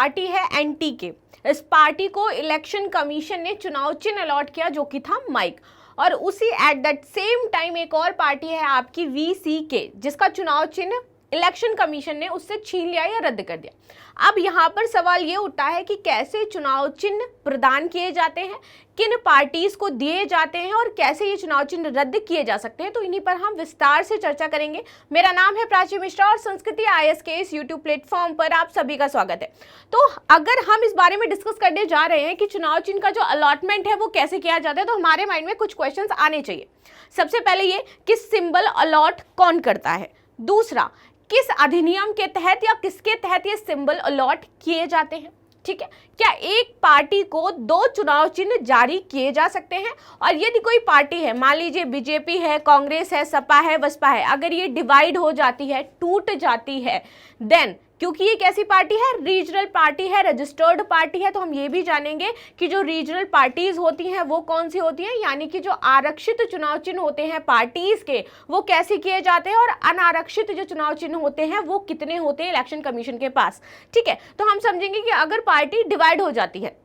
Party है NTK, इस party को इलेक्शन कमीशन ने चुनाव चिन्ह अलॉट किया जो कि था माइक। और उसी एट दैट सेम टाइम एक और पार्टी है आपकी वीसीके, जिसका चुनाव चिन्ह इलेक्शन कमीशन ने उससे छीन लिया या रद्द कर दिया। अब यहाँ पर सवाल ये उठता है कि कैसे चुनाव चिन्ह प्रदान किए जाते हैं, किन पार्टीज को दिए जाते हैं और कैसे ये चुनाव चिन्ह रद्द किए जा सकते हैं, तो इन्हीं पर हम विस्तार से चर्चा करेंगे। मेरा नाम है प्राची मिश्रा और संस्कृति IAS के इस यूट्यूब प्लेटफॉर्म पर आप सभी का स्वागत है। तो अगर हम इस बारे में डिस्कस करने जा रहे हैं कि चुनाव चिन्ह का जो अलॉटमेंट है वो कैसे किया जाता है, तो हमारे माइंड में कुछ क्वेश्चन आने चाहिए। सबसे पहले ये कि सिंबल अलॉट कौन करता है, दूसरा किस अधिनियम के तहत या किसके तहत ये सिंबल अलॉट किए जाते हैं, ठीक है, क्या एक पार्टी को 2 चुनाव चिन्ह जारी किए जा सकते हैं, और यदि कोई पार्टी है, मान लीजिए बीजेपी है, कांग्रेस है, सपा है, बसपा है, अगर ये डिवाइड हो जाती है, टूट जाती है, देन क्योंकि ये कैसी पार्टी है, रीजनल पार्टी है, रजिस्टर्ड पार्टी है, तो हम ये भी जानेंगे कि जो रीजनल पार्टीज होती हैं वो कौन सी होती हैं, यानी कि जो आरक्षित चुनाव चिन्ह होते हैं पार्टीज के वो कैसे किए जाते हैं, और अनारक्षित जो चुनाव चिन्ह होते हैं वो कितने होते हैं इलेक्शन कमीशन के पास, ठीक है। तो हम समझेंगे कि अगर पार्टी डिवाइड हो जाती है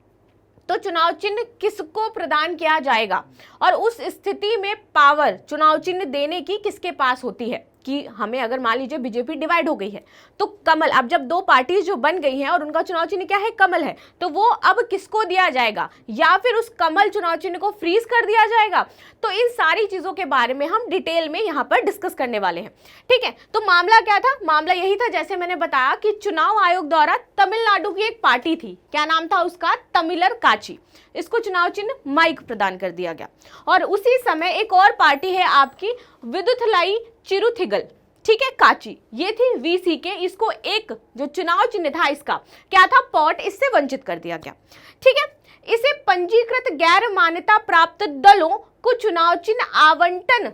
तो चुनाव चिन्ह किसको प्रदान किया जाएगा, और उस स्थिति में पावर चुनाव चिन्ह देने की किसके पास होती है, कि हमें अगर मान लीजिए बीजेपी डिवाइड हो गई है तो कमल, अब जब 2 पार्टीज जो बन गई हैं और उनका चुनाव चिन्ह क्या है, कमल है, तो वो अब किसको दिया जाएगा, या फिर उस कमल चुनाव चिन्ह को फ्रीज कर दिया जाएगा। तो इन सारी चीजों के बारे में हम डिटेल में यहाँ पर डिस्कस करने वाले हैं, ठीक है। तो मामला क्या था, मामला यही था जैसे मैंने बताया कि चुनाव आयोग द्वारा तमिलनाडु की एक पार्टी थी, क्या नाम था उसका, तमिलर काची, इसको चुनाव चिन्ह माइक प्रदान कर दिया गया। और उसी समय एक और पार्टी है आपकी विदुथलाई चिरुथिगल, ठीक है, काची, ये थी वीसीके, इसको एक जो चुनाव चिन्ह था इसका क्या था, पॉट, इससे वंचित कर दिया गया, ठीक है। इसे पंजीकृत गैर मान्यता प्राप्त दलों को चुनाव चिन्ह आवंटन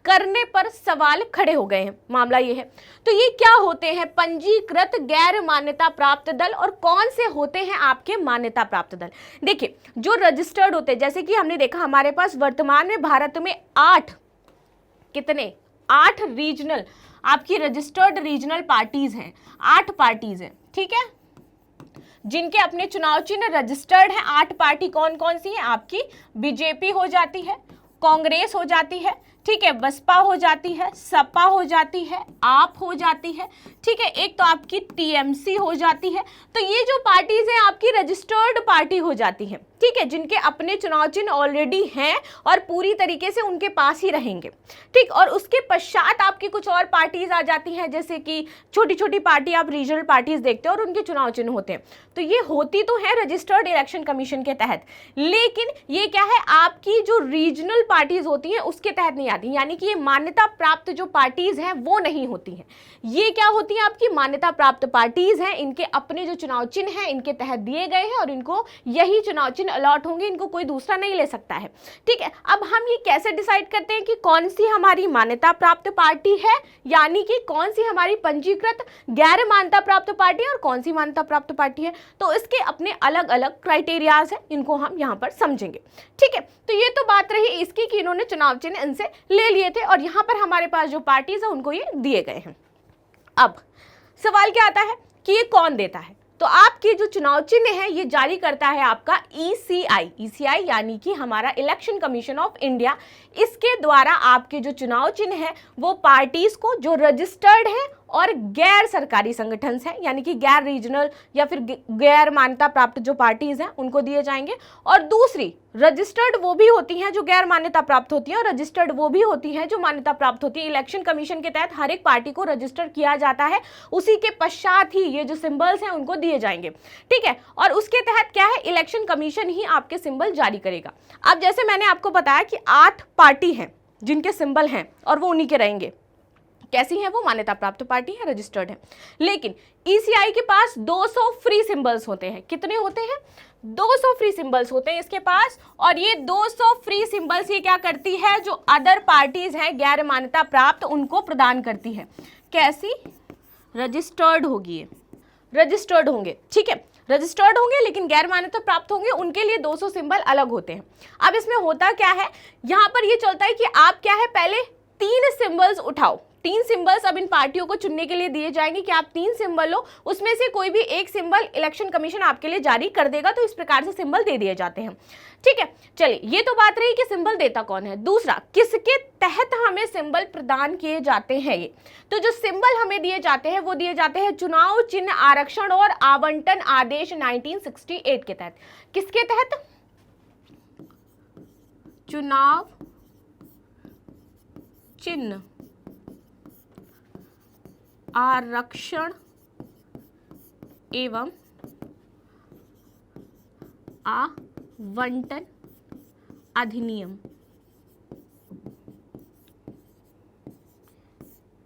करने पर सवाल खड़े हो गए हैं, मामला ये है। तो ये क्या होते हैं पंजीकृत गैर मान्यता प्राप्त दल, और कौन से होते हैं आपके मान्यता प्राप्त दल। देखिए जो रजिस्टर्ड होते हैं, जैसे कि हमने देखा हमारे पास वर्तमान में भारत में 8 रीजनल आपकी रजिस्टर्ड रीजनल पार्टीज हैं, 8 पार्टीज हैं, ठीक है, जिनके अपने चुनाव चिन्ह रजिस्टर्ड हैं। 8 पार्टी कौन कौन सी है आपकी, बीजेपी हो जाती है, कांग्रेस हो जाती है, ठीक है, बसपा हो जाती है, सपा हो जाती है, आप हो जाती है, ठीक है, एक तो आपकी टीएमसी हो जाती है। तो ये जो पार्टीज हैं आपकी रजिस्टर्ड पार्टी हो जाती है, ठीक है, जिनके अपने चुनाव चिन्ह ऑलरेडी हैं और पूरी तरीके से उनके पास ही रहेंगे, ठीक। और उसके पश्चात आपकी कुछ और पार्टीज आ जाती हैं, जैसे कि छोटी छोटी पार्टी आप रीजनल पार्टीज देखते हो और उनके चुनाव चिन्ह होते हैं। तो ये होती तो है रजिस्टर्ड इलेक्शन कमीशन के तहत, लेकिन ये क्या है आपकी जो रीजनल पार्टीज होती हैं उसके तहत नहीं आती, यानी कि ये मान्यता प्राप्त जो पार्टीज हैं वो नहीं होती हैं। ये क्या होती है आपकी मान्यता प्राप्त पार्टीज हैं, इनके अपने जो चुनाव चिन्ह हैं इनके तहत दिए गए हैं और इनको यही चुनाव चिन्ह अलॉट होंगे, इनको कोई दूसरा नहीं ले सकता है, ठीक है। अब हम ये कैसे डिसाइड करते हैं कि कौन सी हमारी मान्यता प्राप्त पार्टी है, यानी कि कौन सी हमारी पंजीकृत गैर मान्यता प्राप्त पार्टी है और कौन सी मान्यता प्राप्त पार्टी है, तो इसके अपने अलग अलग क्राइटेरियाज हैं, इनको हम यहाँ पर समझेंगे, ठीक है। तो ये तो बात रही इसकी कि इन्होंने चुनाव चिन्ह इनसे ले लिए थे और यहाँ पर हमारे पास जो पार्टीज है उनको ये दिए गए हैं। अब सवाल क्या आता है कि ये कौन देता है, तो आपके जो चुनाव चिन्ह है ये जारी करता है आपका ईसीआई यानी कि हमारा इलेक्शन कमीशन ऑफ इंडिया। इसके द्वारा आपके जो चुनाव चिन्ह है वो पार्टीज को जो रजिस्टर्ड है और गैर सरकारी संगठन हैं, यानी कि गैर रीजनल या फिर गैर मान्यता प्राप्त जो पार्टीज हैं उनको दिए जाएंगे। और दूसरी रजिस्टर्ड वो भी होती हैं जो गैर मान्यता प्राप्त होती हैं और रजिस्टर्ड वो भी होती हैं जो मान्यता प्राप्त होती है। इलेक्शन कमीशन के तहत हर एक पार्टी को रजिस्टर किया जाता है, उसी के पश्चात ही ये जो सिंबल्स हैं उनको दिए जाएंगे, ठीक है। और उसके तहत क्या है, इलेक्शन कमीशन ही आपके सिंबल जारी करेगा। अब जैसे मैंने आपको बताया कि 8 पार्टी हैं जिनके सिंबल हैं और वो उन्हीं के रहेंगे, कैसी है वो, मान्यता प्राप्त पार्टी है, रजिस्टर्ड है। लेकिन ईसीआई के पास 200 फ्री सिंबल्स होते हैं, कितने होते हैं, 200 फ्री सिंबल्स होते हैं इसके पास। और ये 200 फ्री सिंबल्स ये क्या करती है, जो अदर पार्टीज हैं गैर मान्यता प्राप्त उनको प्रदान करती है। कैसी, रजिस्टर्ड होगी, रजिस्टर्ड होंगे, ठीक है, रजिस्टर्ड होंगे लेकिन गैर मान्यता प्राप्त होंगे, उनके लिए 200 सिंबल अलग होते हैं। अब इसमें होता क्या है, यहाँ पर ये चलता है कि आप क्या है पहले 3 सिंबल्स उठाओ, 3 सिंबल्स अब इन पार्टियों को चुनने के लिए दिए जाएंगे कि आप 3 सिंबल लो, उसमें से कोई भी एक सिंबल इलेक्शन कमीशन आपके लिए जारी कर देगा। तो इस प्रकार से सिंबल दे दिए जाते हैं। ठीक है, चलिए ये तो बात रही कि सिंबल देता कौन है। दूसरा, किसके तहत हमें सिंबल प्रदान किए जाते हैं। ये तो जो सिंबल हमें दिए जाते हैं वो दिए जाते हैं चुनाव चिन्ह आरक्षण और आवंटन आदेश 1968 के तहत। किसके तहत? चुनाव चिन्ह आरक्षण एवं आवंटन अधिनियम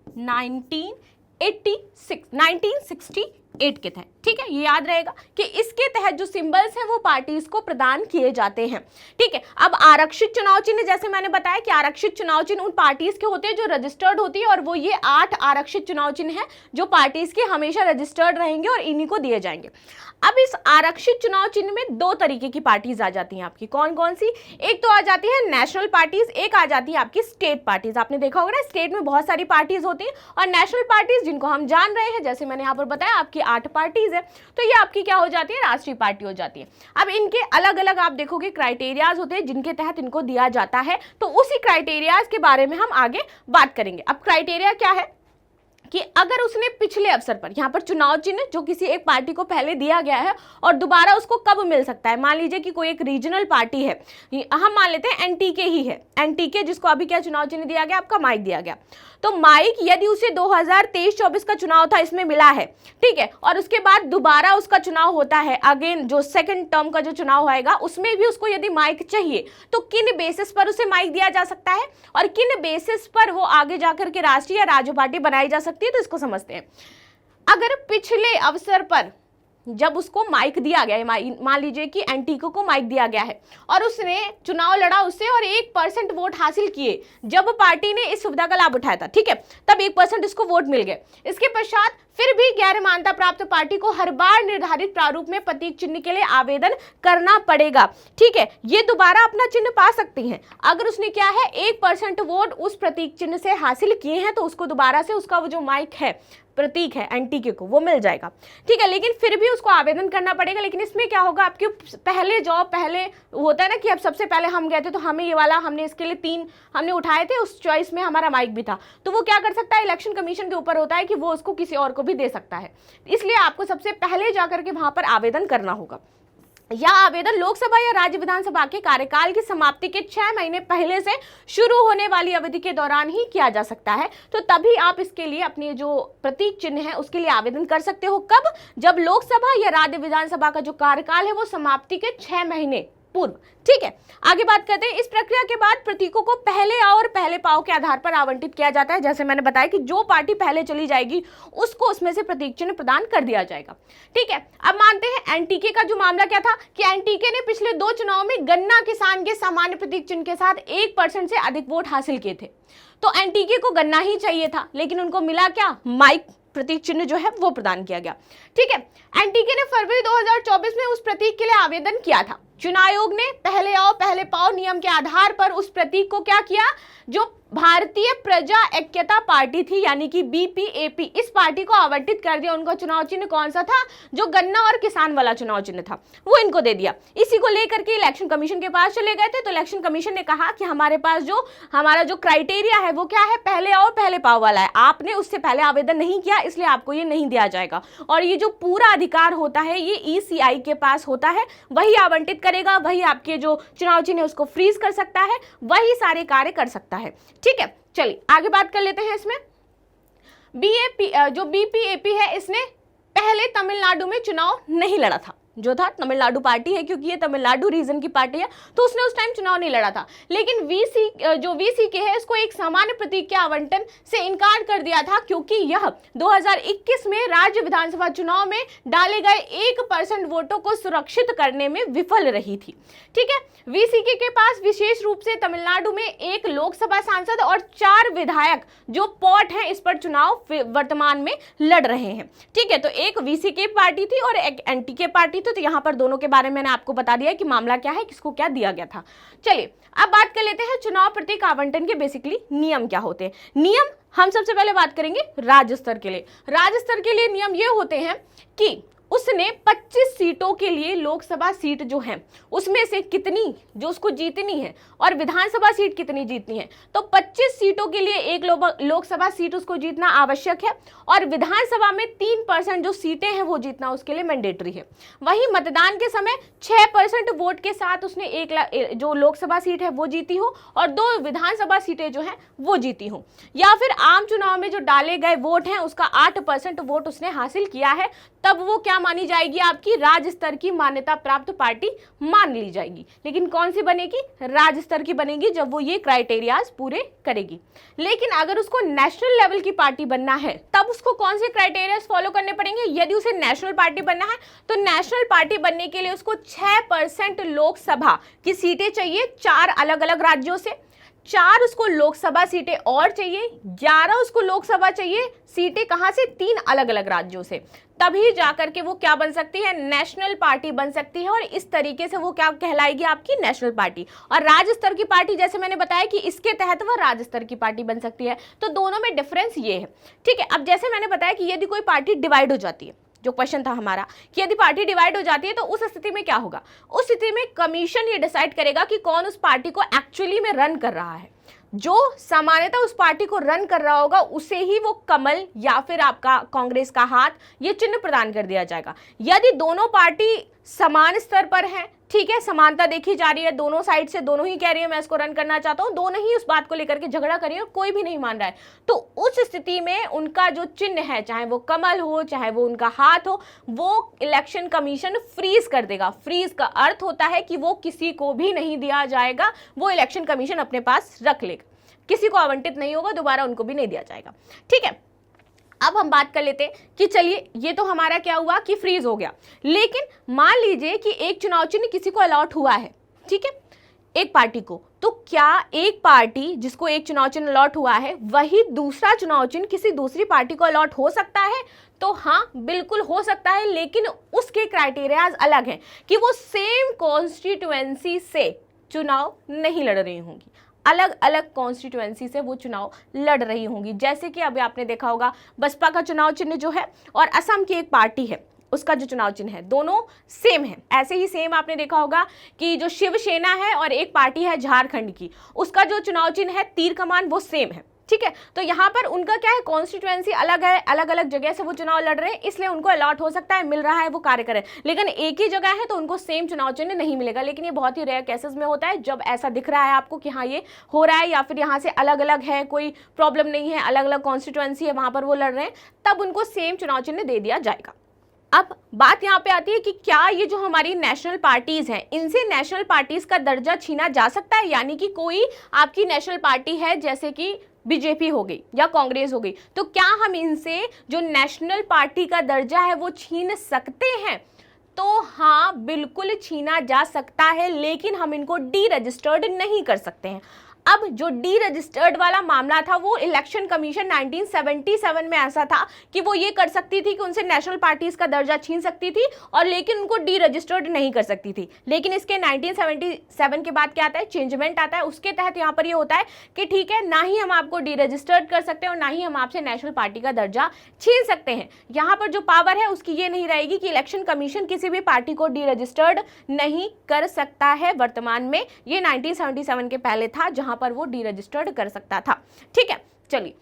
1968 के तहत। ठीक है, ये याद रहेगा कि इसके तहत जो सिंबल्स हैं वो पार्टीज को प्रदान किए जाते हैं। ठीक है, अब आरक्षित चुनाव चिन्ह, जैसे मैंने बताया कि आरक्षित चुनाव चिन्ह उन पार्टीज के होते हैं जो रजिस्टर्ड होती है, और वो ये 8 आरक्षित चुनाव चिन्ह हैं जो पार्टीज के हमेशा रजिस्टर्ड रहेंगे और इन्हीं को दिए जाएंगे। अब इस आरक्षित चुनाव चिन्ह में 2 तरीके की पार्टीज आ जाती हैं आपकी। कौन कौन सी? एक तो आ जाती है नेशनल पार्टीज, एक आ जाती है आपकी स्टेट पार्टीज। आपने देखा होगा ना, स्टेट में बहुत सारी पार्टीज होती हैं, और नेशनल पार्टीज जिनको हम जान रहे हैं, जैसे मैंने यहाँ पर बताया आपकी 8 पार्टीज है, तो ये आपकी क्या हो जाती है? राष्ट्रीय पार्टी हो जाती है। अब इनके अलग अलग आप देखोगे क्राइटेरियाज होते हैं जिनके तहत इनको दिया जाता है, तो उसी क्राइटेरियाज के बारे में हम आगे बात करेंगे। अब क्राइटेरिया क्या है कि अगर उसने पिछले अवसर पर, यहाँ पर चुनाव चिन्ह जो किसी एक पार्टी को पहले दिया गया है और दोबारा उसको कब मिल सकता है। मान लीजिए कि कोई एक रीजनल पार्टी है, हम मान लेते हैं एनटीके ही है, एनटीके जिसको अभी क्या चुनाव चिन्ह दिया गया? आपका माइक दिया गया। तो माइक यदि उसे 2023-24 का चुनाव था इसमें मिला है, ठीक है, और उसके बाद दोबारा उसका चुनाव होता है, अगेन जो सेकंड टर्म का जो चुनाव आएगा उसमें भी उसको यदि माइक चाहिए, तो किन बेसिस पर उसे माइक दिया जा सकता है और किन बेसिस पर वो आगे जाकर के राष्ट्रीय या राज्य पार्टी बनाई जा सकती है, तो इसको समझते हैं। अगर पिछले अवसर पर जब उसको माइक दिया गया है, मान लीजिए कि एनटीको को माइक दिया गया है और उसने चुनाव लड़ा उससे और 1% वोट हासिल किए, जब पार्टी ने इस सुविधा का लाभ उठाया था, ठीक है, तब 1% इसको वोट मिल गए। इसके पश्चात फिर भी गैर मान्यता प्राप्त पार्टी को हर बार निर्धारित प्रारूप में प्रतीक चिन्ह के लिए आवेदन करना पड़ेगा। ठीक है, ये दोबारा अपना चिन्ह पा सकती हैं अगर उसने क्या है 1% वोट उस प्रतीक चिन्ह से हासिल किए हैं, तो उसको दोबारा से उसका वो जो माइक है, प्रतीक है एनटीके को, वो मिल जाएगा। ठीक है, लेकिन फिर भी उसको आवेदन करना पड़ेगा। लेकिन इसमें क्या होगा, आपके पहले जॉब, पहले होता है ना कि अब सबसे पहले हम गए थे तो हमें ये वाला, हमने इसके लिए 3 हमने उठाए थे, उस चॉइस में हमारा माइक भी था, तो वो क्या कर सकता है, इलेक्शन कमीशन के ऊपर होता है कि वो उसको किसी और को भी दे सकता है। इसलिए आपको सबसे पहले जाकर के वहां पर आवेदन करना होगा। यह आवेदन लोकसभा या राज्य विधानसभा के कार्यकाल की समाप्ति के 6 महीने पहले से शुरू होने वाली अवधि के दौरान ही किया जा सकता है। तो तभी आप इसके लिए अपने जो प्रतीक चिन्ह है उसके लिए आवेदन कर सकते हो। कब? जब लोकसभा या राज्य विधानसभा का जो कार्यकाल है वो समाप्ति के 6 महीने पूर्व। ठीक है, आगे बात करते हैं। इस प्रक्रिया के बाद प्रतीकों को पहले आओ और पहले पाओ के आधार पर आवंटित किया जाता है। जैसे मैंने बताया कि जो पार्टी पहले चली जाएगी उसको उसमें से प्रतीक चिन्ह प्रदान कर दिया जाएगा। ठीक है, अब मानते हैं एनटीके का जो मामला क्या था कि एनटीके ने पिछले 2 चुनाव में गन्ना किसान के सामान्य प्रतीक चिन्ह के साथ 1% से अधिक वोट हासिल किए थे। तो एनटीके को गन्ना ही चाहिए था, लेकिन उनको मिला क्या, माइक प्रतीक चिन्ह जो है वो प्रदान किया गया। ठीक है, एनटीके ने फरवरी 2024 में उस प्रतीक के लिए आवेदन किया था। चुनाव आयोग ने पहले आओ पहले पाओ नियम के आधार पर उस प्रतीक को क्या किया, जो भारतीय प्रजा ऐक्यता पार्टी थी यानी कि बीपीएपी, इस पार्टी को आवंटित कर दिया। उनका चुनाव चिन्ह कौन सा था, जो गन्ना और किसान वाला चुनाव चिन्ह था, वो इनको दे दिया। इसी को लेकर के इलेक्शन कमीशन के पास चले गए थे। तो इलेक्शन कमीशन ने कहा कि हमारे पास जो हमारा जो क्राइटेरिया है वो क्या है, पहले आओ पहले पाओ वाला है। आपने उससे पहले आवेदन नहीं किया, इसलिए आपको ये नहीं दिया जाएगा। और ये जो पूरा अधिकार होता है ये ईसीआई के पास होता है, वही आवंटित करेगा, वही आपके जो चुनाव चिन्ह है उसको फ्रीज कर सकता है, वही सारे कार्य कर सकता है। ठीक है, चलिए आगे बात कर लेते हैं। इसमें जो बीपीएपी है इसने पहले तमिलनाडु में चुनाव नहीं लड़ा था, जो था तमिलनाडु पार्टी है, क्योंकि ये तमिलनाडु रीजन की पार्टी है, तो उसने उस टाइम चुनाव नहीं लड़ा था। लेकिन वीसीके है इसको एक सामान्य प्रतीक के आवंटन से इनकार कर दिया था, क्योंकि यह 2021 में राज्य विधानसभा चुनाव में डाले गए 1% वोटों को सुरक्षित करने में विफल रही थी। ठीक है, वीसीके के पास विशेष रूप से तमिलनाडु में 1 लोकसभा सांसद और 4 विधायक जो पॉट हैं इस पर चुनाव वर्तमान में लड़ रहे हैं। ठीक है, तो एक वीसीके पार्टी थी और एक एनटीके पार्टी नहीं थी, तो यहाँ पर दोनों के बारे में मैंने आपको बता दिया कि मामला क्या है, किसको क्या दिया गया था। चलिए अब बात कर लेते हैं चुनाव प्रतीक आवंटन के बेसिकली नियम क्या होते हैं। नियम हम सबसे पहले बात करेंगे राज्य स्तर के लिए। राज्य स्तर के लिए नियम ये होते हैं कि उसने 25 सीटों के लिए लोकसभा सीट जो है उसमें से कितनी जो उसको जीतनी है और विधानसभा सीट कितनी जीतनी है। तो 25 सीटों के लिए एक लोकसभा सीट उसको जीतना आवश्यक है और विधानसभा में 3% जो सीटें हैं वो जीतना उसके लिए मैंडेटरी है। वहीं मतदान के समय 6% वोट के साथ उसने एक जो लोकसभा सीट है वो जीती हो और 2 विधानसभा सीटें जो हैं वो जीती हो, या फिर आम चुनाव में जो डाले गए वोट हैं उसका 8% वोट उसने हासिल किया है, तब वो क्या मानी जाएगी, आपकी राज्य स्तर की मान्यता प्राप्त पार्टी मान ली जाएगी। लेकिन कौन सी बनेगी, राज्य स्तर की बनेगी जब वो ये क्राइटेरियाज पूरे करेगी। लेकिन अगर उसको नेशनल लेवल की पार्टी बनना है तब उसको कौन से क्राइटेरियाज फॉलो करने पड़ेंगे। यदि उसे नेशनल पार्टी बनना है तो नेशनल पार्टी बनने के लिए उसको 6% लोकसभा की सीटें चाहिए 4 अलग अलग राज्यों से, 4 उसको लोकसभा सीटें और चाहिए, 11 उसको लोकसभा चाहिए सीटें कहां से, 3 अलग अलग राज्यों से, तभी जाकर के वो क्या बन सकती है, नेशनल पार्टी बन सकती है। और इस तरीके से वो क्या कहलाएगी, आपकी नेशनल पार्टी। और राज्य स्तर की पार्टी जैसे मैंने बताया कि इसके तहत वह राज्य स्तर की पार्टी बन सकती है। तो दोनों में डिफरेंस ये है, ठीक है। अब जैसे मैंने बताया कि यदि कोई पार्टी डिवाइड हो जाती है, जो क्वेश्चन था हमारा कि यदि पार्टी डिवाइड हो जाती है तो उस स्थिति में क्या होगा, उस स्थिति में कमीशन ये डिसाइड करेगा कि कौन उस पार्टी को एक्चुअली में रन कर रहा है। जो सामान्यतः उस पार्टी को रन कर रहा होगा उसे ही वो कमल या फिर आपका कांग्रेस का हाथ ये चिन्ह प्रदान कर दिया जाएगा। यदि दोनों पार्टी समान स्तर पर है, ठीक है, समानता देखी जा रही है, दोनों साइड से दोनों ही कह रही है मैं इसको रन करना चाहता हूं, दोनों ही उस बात को लेकर के झगड़ा कर रही है और कोई भी नहीं मान रहा है, तो उस स्थिति में उनका जो चिन्ह है, चाहे वो कमल हो चाहे वो उनका हाथ हो, वो इलेक्शन कमीशन फ्रीज कर देगा। फ्रीज का अर्थ होता है कि वो किसी को भी नहीं दिया जाएगा, वो इलेक्शन कमीशन अपने पास रख लेगा, किसी को आवंटित नहीं होगा, दोबारा उनको भी नहीं दिया जाएगा, ठीक है। अब हम बात कर लेते हैं कि चलिए ये तो हमारा क्या हुआ कि फ्रीज हो गया, लेकिन मान लीजिए कि एक चुनाव चिन्ह किसी को अलॉट हुआ है, ठीक है, एक पार्टी को, तो क्या एक पार्टी जिसको एक चुनाव चिन्ह अलॉट हुआ है वही दूसरा चुनाव चिन्ह किसी दूसरी पार्टी को अलॉट हो सकता है? तो हाँ, बिल्कुल हो सकता है, लेकिन उसके क्राइटेरियाज अलग हैं कि वो सेम कॉन्स्टिट्यूएंसी से चुनाव नहीं लड़ रही होंगी, अलग अलग कॉन्स्टिट्यूएंसी से वो चुनाव लड़ रही होंगी। जैसे कि अभी आपने देखा होगा बसपा का चुनाव चिन्ह जो है और असम की एक पार्टी है उसका जो चुनाव चिन्ह है दोनों सेम है। ऐसे ही सेम आपने देखा होगा कि जो शिवसेना है और एक पार्टी है झारखंड की, उसका जो चुनाव चिन्ह है तीर कमान, वो सेम है, ठीक है। तो यहाँ पर उनका क्या है, कॉन्स्टिट्यूएंसी अलग है, अलग अलग जगह से वो चुनाव लड़ रहे हैं, इसलिए उनको अलॉट हो सकता है, मिल रहा है, वो कार्य करें, लेकिन एक ही जगह है तो उनको सेम चुनाव चिन्ह नहीं मिलेगा। लेकिन ये बहुत ही रेयर केसेस में होता है जब ऐसा दिख रहा है आपको कि हाँ ये हो रहा है, या फिर यहाँ से अलग अलग है, कोई प्रॉब्लम नहीं है, अलग अलग कॉन्स्टिट्यूएंसी है वहां पर वो लड़ रहे हैं, तब उनको सेम चुनाव चिन्ह दे दिया जाएगा। अब बात यहाँ पे आती है कि क्या ये जो हमारी नेशनल पार्टीज हैं इनसे नेशनल पार्टीज का दर्जा छीना जा सकता है, यानी कि कोई आपकी नेशनल पार्टी है जैसे कि बीजेपी हो गई या कांग्रेस हो गई, तो क्या हम इनसे जो नेशनल पार्टी का दर्जा है वो छीन सकते हैं? तो हाँ, बिल्कुल छीना जा सकता है, लेकिन हम इनको डी रजिस्टर्ड नहीं कर सकते हैं। अब जो डी रजिस्टर्ड वाला मामला था वो इलेक्शन कमीशन 1977 में ऐसा था कि वो ये कर सकती थी कि उनसे नेशनल पार्टीज का दर्जा छीन सकती थी और लेकिन उनको डी रजिस्टर्ड नहीं कर सकती थी। लेकिन इसके 1977 के बाद क्या आता है, चेंजमेंट आता है, उसके तहत यहाँ पर ये होता है कि ठीक है, ना ही हम आपको डी रजिस्टर्ड कर सकते हैं और ना ही हम आपसे नेशनल पार्टी का दर्जा छीन सकते हैं। यहाँ पर जो पावर है उसकी ये नहीं रहेगी कि इलेक्शन कमीशन किसी भी पार्टी को डी रजिस्टर्ड नहीं कर सकता है वर्तमान में, ये 1977 के पहले था जहां पर वो डी रजिस्टर्ड कर सकता था, ठीक है। चलिए,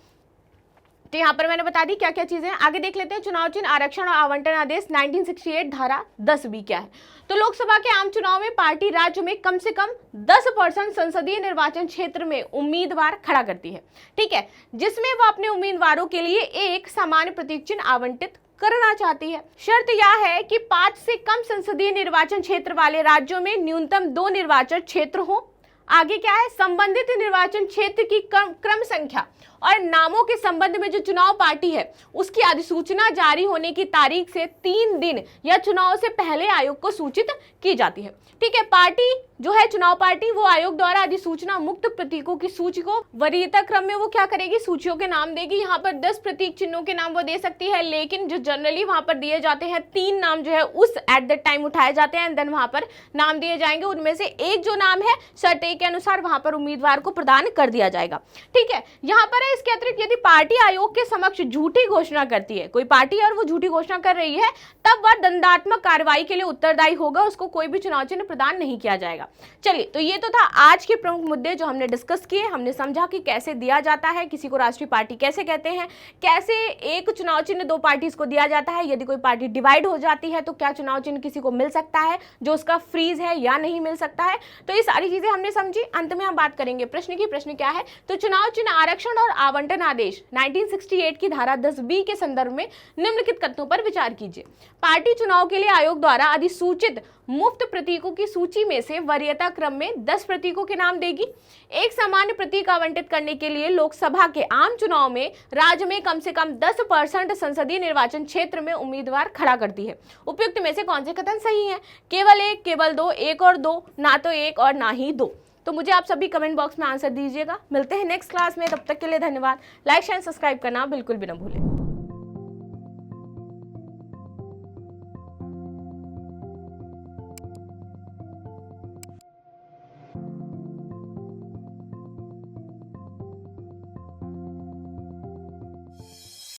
तो यहां पर मैंने बता दी क्या क्या चीजें हैं, आगे देख लेते हैं। चुनाव चिन्ह आरक्षण और आवंटन आदेश 1968 धारा 10B क्या है। तो लोकसभा के आम चुनाव में पार्टी राज्य में कम से कम 10% संसदीय निर्वाचन क्षेत्र में उम्मीदवार खड़ा करती है, ठीक है, जिसमें वो अपने उम्मीदवारों के लिए एक सामान्य प्रतीक चिन्ह आवंटित करना चाहती है। शर्त यह है कि 5 से कम संसदीय निर्वाचन क्षेत्र वाले राज्यों में न्यूनतम 2 निर्वाचन क्षेत्र हो। आगे क्या है, संबंधित निर्वाचन क्षेत्र की क्रम संख्या और नामों के संबंध में जो चुनाव पार्टी है उसकी अधिसूचना जारी होने की तारीख से 3 दिन या चुनाव से पहले आयोग को सूचित की जाती है। ठीक है, पार्टी जो है चुनाव पार्टी वो आयोग द्वारा अधिसूचना मुक्त प्रतीकों की सूची को वरीयता क्रम में वो क्या करेगी, सूचियों के नाम देगी। यहाँ पर 10 प्रतीक चिन्हों के नाम वो दे सकती है, लेकिन जो जनरली वहां पर दिए जाते हैं 3 नाम जो है उस एट द टाइम उठाए जाते हैं, देन वहां पर नाम दिए जाएंगे। उनमें से एक जो नाम है शर्त ए के अनुसार वहां पर उम्मीदवार को प्रदान कर दिया जाएगा। ठीक है, यहाँ पर है इसके अतिरिक्त यदि पार्टी आयोग के समक्ष झूठी घोषणा करती है, कोई पार्टी और वो झूठी घोषणा कर रही है, तब वह दंडात्मक कार्रवाई के लिए उत्तरदायी होगा, उसको कोई भी चुनाव चिन्ह प्रदान नहीं किया जाएगा। चलिए, तो ये तो था आज के प्रमुख मुद्दे जो हमने डिस्कस किए। हमने समझा कि कैसे दिया जाता है, किसी को राष्ट्रीय पार्टी कैसे कहते हैं, कैसे एक चुनाव चिन्ह 2 पार्टीज को दिया जाता है, यदि कोई पार्टी डिवाइड हो जाती है तो क्या चुनाव चिन्ह किसी को मिल सकता है जो उसका फ्रीज है या नहीं मिल सकता है। तो ये सारी चीजें हमने समझी। अंत में हम बात करेंगे प्रश्न की। प्रश्न क्या है, तो चुनाव चिन्ह आरक्षण और आवंटन आदेश 1968 की धारा 10B के संदर्भ में निम्नलिखित कथनों पर विचार कीजिए। पार्टी चुनाव के लिए आयोग द्वारा अधिसूचित मुफ्त प्रतीकों की सूची में से वरीयता क्रम में 10 प्रतीकों के नाम देगी। एक सामान्य प्रतीक आवंटित करने के लिए लोकसभा के आम चुनाव में राज्य में कम से कम 10% संसदीय निर्वाचन क्षेत्र में उम्मीदवार खड़ा करती है। उपयुक्त में से कौन से कथन सही है? केवल 1, केवल 2, 1 और 2, ना तो 1 और ना ही 2। तो मुझे आप सभी कमेंट बॉक्स में आंसर दीजिएगा। मिलते हैं नेक्स्ट क्लास में, तब तक के लिए धन्यवाद। लाइक शेयर सब्सक्राइब करना बिल्कुल भी ना भूलें।